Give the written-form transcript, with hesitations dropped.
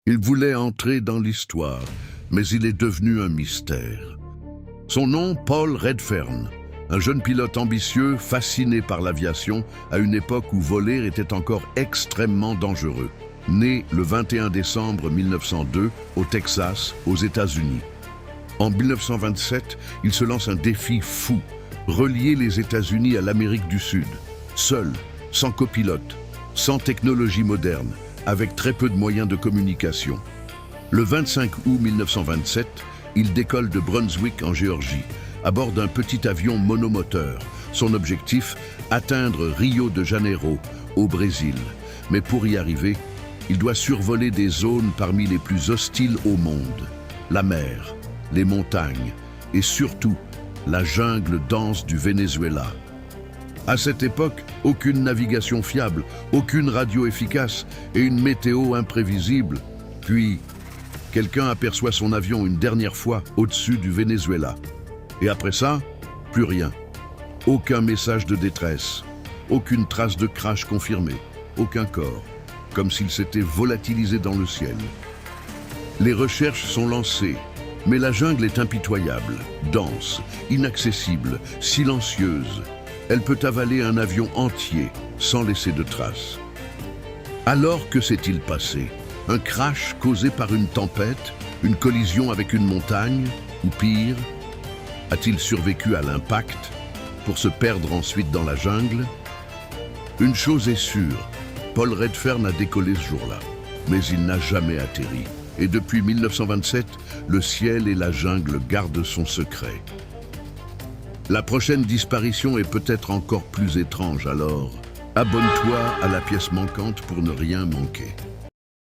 Il voulait entrer dans l'histoire, mais il est devenu un mystère. Son nom, Paul Redfern, un jeune pilote ambitieux, fasciné par l'aviation, à une époque où voler était encore extrêmement dangereux. Né le 21 décembre 1902 au Texas, aux États-Unis. En 1927, il se lance un défi fou, relier les États-Unis à l'Amérique du Sud, seul, sans copilote, sans technologie moderne, avec très peu de moyens de communication. Le 25 août 1927, il décolle de Brunswick en Géorgie, à bord d'un petit avion monomoteur. Son objectif, atteindre Rio de Janeiro, au Brésil. Mais pour y arriver, il doit survoler des zones parmi les plus hostiles au monde. La mer, les montagnes et surtout la jungle dense du Venezuela. À cette époque, aucune navigation fiable, aucune radio efficace et une météo imprévisible. Puis, quelqu'un aperçoit son avion une dernière fois au-dessus du Venezuela. Et après ça, plus rien. Aucun message de détresse, aucune trace de crash confirmée, aucun corps, comme s'il s'était volatilisé dans le ciel. Les recherches sont lancées, mais la jungle est impitoyable, dense, inaccessible, silencieuse. Elle peut avaler un avion entier sans laisser de traces. Alors que s'est-il passé? Un crash causé par une tempête, une collision avec une montagne, ou pire? A-t-il survécu à l'impact pour se perdre ensuite dans la jungle? Une chose est sûre, Paul Redfern a décollé ce jour-là, mais il n'a jamais atterri. Et depuis 1927, le ciel et la jungle gardent son secret. La prochaine disparition est peut-être encore plus étrange, alors abonne-toi à la pièce manquante pour ne rien manquer.